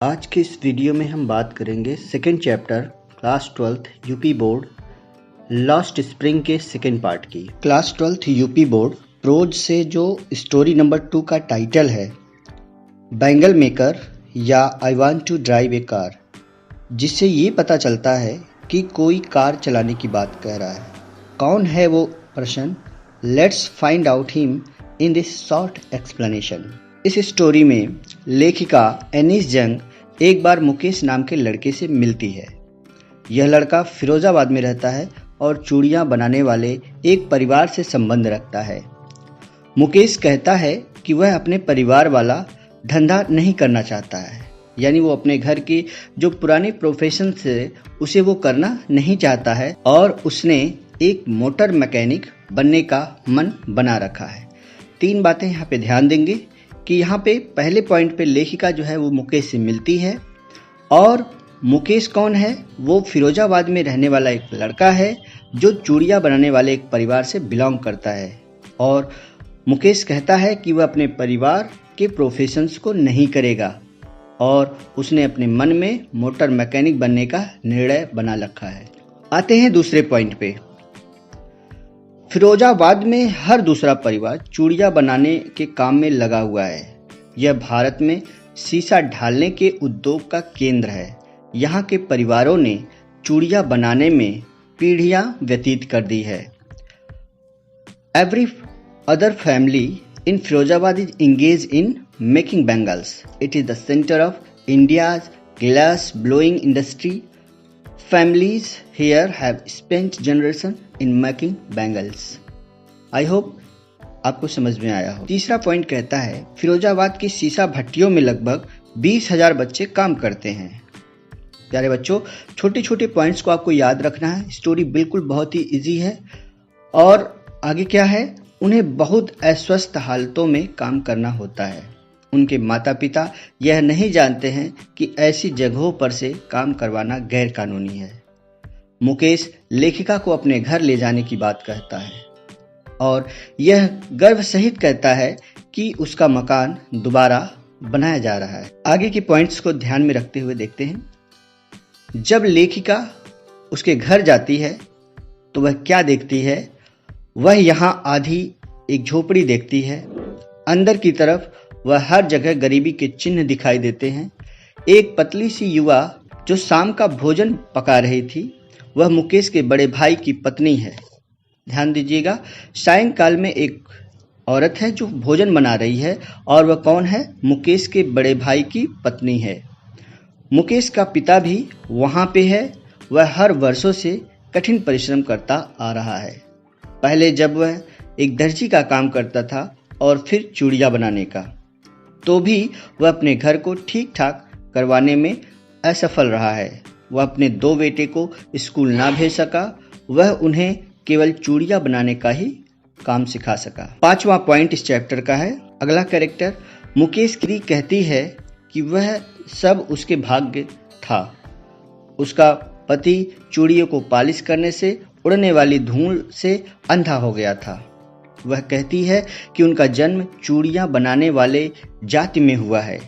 आज के इस वीडियो में हम बात करेंगे second chapter class 12th UP board Lost Spring के सेकेंड पार्ट की। Class 12th UP board prose से जो स्टोरी नंबर 2 का टाइटल है बैंगल मेकर या I want to drive a car, जिससे ये पता चलता है कि कोई कार चलाने की बात कह रहा है। कौन है वो person? Let's find out him in this short explanation. इस स्टोरी में लेखिका एनिस जंग एक बार मुकेश नाम के लड़के से मिलती है। यह लड़का फिरोजाबाद में रहता है और चूड़ियाँ बनाने वाले एक परिवार से संबंध रखता है। मुकेश कहता है कि वह अपने परिवार वाला धंधा नहीं करना चाहता है, यानी वो अपने घर की जो पुराने प्रोफेशन से उसे वो करना नहीं चाहता है और उसने एक मोटर मैकेनिक बनने का मन बना रखा है। 3 बातें यहाँ पे ध्यान देंगे कि यहाँ पे पहले पॉइंट पे लेखिका जो है वो मुकेश से मिलती है और मुकेश कौन है? वो फिरोजाबाद में रहने वाला एक लड़का है जो चूड़ियाँ बनाने वाले एक परिवार से बिलोंग करता है और मुकेश कहता है कि वह अपने परिवार के प्रोफेशंस को नहीं करेगा और उसने अपने मन में मोटर मैकेनिक बनने का निर्णय बना रखा है। आते हैं दूसरे पॉइंट पे। फिरोजाबाद में हर दूसरा परिवार चूड़ियाँ बनाने के काम में लगा हुआ है। यह भारत में शीशा ढालने के उद्योग का केंद्र है। यहाँ के परिवारों ने चूड़ियाँ बनाने में पीढ़ियाँ व्यतीत कर दी है। Every other family in Firozabad is engaged in making bangles. It is the center of India's glass blowing industry. Families here have spent generation in making bangles. I hope आपको समझ में आया हो। तीसरा पॉइंट कहता है फिरोजाबाद की शीशा भट्टियों में लगभग 20,000 बच्चे काम करते हैं। प्यारे बच्चों, छोटे छोटे पॉइंट्स को आपको याद रखना है। स्टोरी बिल्कुल बहुत ही इजी है और आगे क्या है, उन्हें बहुत अस्वस्थ हालतों में काम करना होता है। उनके माता पिता यह नहीं जानते हैं कि ऐसी जगहों पर से काम करवाना गैर कानूनी है। मुकेश लेखिका को अपने घर ले जाने की बात कहता है और यह गर्व सहित कहता है कि उसका मकान दोबारा बनाया जा रहा है। आगे के पॉइंट्स को ध्यान में रखते हुए देखते हैं। जब लेखिका उसके घर जाती है तो वह क्या देखती है? वह यहाँ आधी एक झोपड़ी देखती है। अंदर की तरफ वह हर जगह गरीबी के चिन्ह दिखाई देते हैं। एक पतली सी युवा जो शाम का भोजन पका रही थी वह मुकेश के बड़े भाई की पत्नी है। ध्यान दीजिएगा, सायंकाल में एक औरत है जो भोजन बना रही है और वह कौन है? मुकेश के बड़े भाई की पत्नी है। मुकेश का पिता भी वहाँ पे है। वह हर वर्षों से कठिन परिश्रम करता आ रहा है। पहले जब वह एक दर्जी का काम करता था और फिर चूड़ियाँ बनाने का, तो भी वह अपने घर को ठीक ठाक करवाने में असफल रहा है। वह अपने 2 बेटे को स्कूल ना भेज सका, वह उन्हें केवल चूड़ियाँ बनाने का ही काम सिखा सका। 5वां पॉइंट इस चैप्टर का है। अगला कैरेक्टर मुकेश की कहती है कि वह सब उसके भाग्य था। उसका पति चूड़ियों को पालिश करने से, उड़ने वाली धूल से अंधा हो गया था। वह कहती है कि उनका जन्म चूड़ियाँ बनाने वाले जाति में हुआ है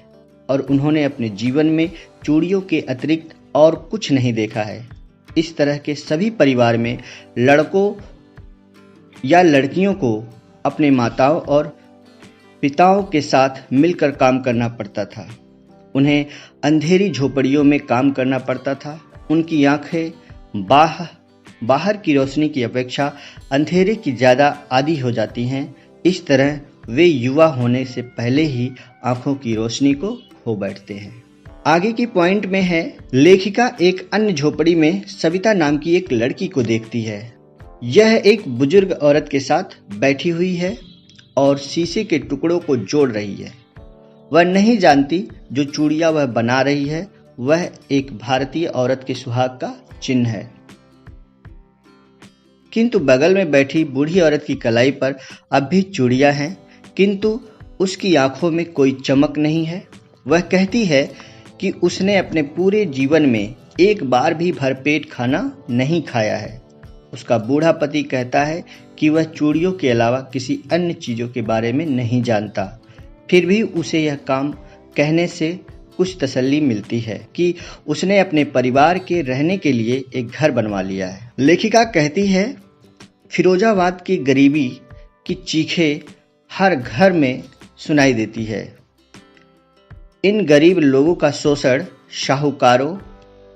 और उन्होंने अपने जीवन में चूड़ियों के अतिरिक्त और कुछ नहीं देखा है। इस तरह के सभी परिवार में लड़कों या लड़कियों को अपने माताओं और पिताओं के साथ मिलकर काम करना पड़ता था। उन्हें अंधेरी झोपड़ियों में काम करना पड़ता था। उनकी आंखें बाहर की रोशनी की अपेक्षा अंधेरे की ज़्यादा आदी हो जाती हैं। इस तरह वे युवा होने से पहले ही आंखों की रोशनी को खो बैठते हैं। आगे की पॉइंट में है, लेखिका एक अन्य झोपड़ी में सविता नाम की एक लड़की को देखती है। यह एक बुजुर्ग औरत के साथ बैठी हुई है और शीशे के टुकड़ों को जोड़ रही है। वह नहीं जानती जो चूड़ियाँ वह बना रही है वह एक भारतीय औरत के सुहाग का चिन्ह है। किंतु बगल में बैठी बूढ़ी औरत की कलाई पर अब भी चूड़ियाँ हैं, किंतु उसकी आंखों में कोई चमक नहीं है। वह कहती है कि उसने अपने पूरे जीवन में एक बार भी भरपेट खाना नहीं खाया है। उसका बूढ़ा पति कहता है कि वह चूड़ियों के अलावा किसी अन्य चीज़ों के बारे में नहीं जानता, फिर भी उसे यह काम कहने से कुछ तसल्ली मिलती है कि उसने अपने परिवार के रहने के लिए एक घर बनवा लिया है। लेखिका कहती है, फिरोजाबाद की गरीबी की चीखें हर घर में सुनाई देती है। इन गरीब लोगों का शोषण साहूकारों,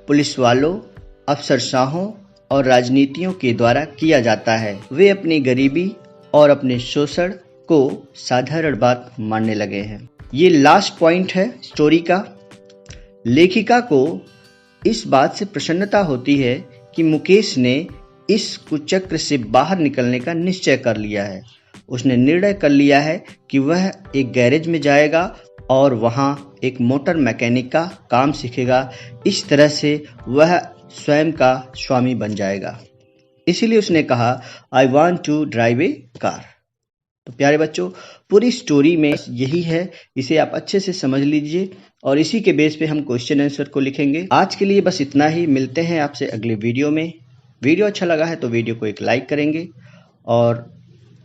पुलिस वालों, अफसरशाहों और राजनीतियों के द्वारा किया जाता है। वे अपनी गरीबी और अपने शोषण को साधारण बात मानने लगे हैं। ये लास्ट पॉइंट है स्टोरी का। लेखिका को इस बात से प्रसन्नता होती है कि मुकेश ने इस कुचक्र से बाहर निकलने का निश्चय कर लिया है। उसने निर्णय कर लिया है कि वह एक गैरेज में जाएगा और वहां एक मोटर मैकेनिक का काम सीखेगा। इस तरह से वह स्वयं का स्वामी बन जाएगा। इसीलिए उसने कहा, I want to drive a car. तो प्यारे बच्चों, पूरी स्टोरी में यही है, इसे आप अच्छे से समझ लीजिए और इसी के बेस पे हम क्वेश्चन आंसर को लिखेंगे। आज के लिए बस इतना ही। मिलते हैं आपसे अगले वीडियो में। वीडियो अच्छा लगा है तो वीडियो को एक लाइक करेंगे और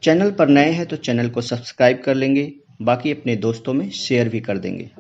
चैनल पर नए हैं तो चैनल को सब्सक्राइब कर लेंगे। बाकी अपने दोस्तों में शेयर भी कर देंगे।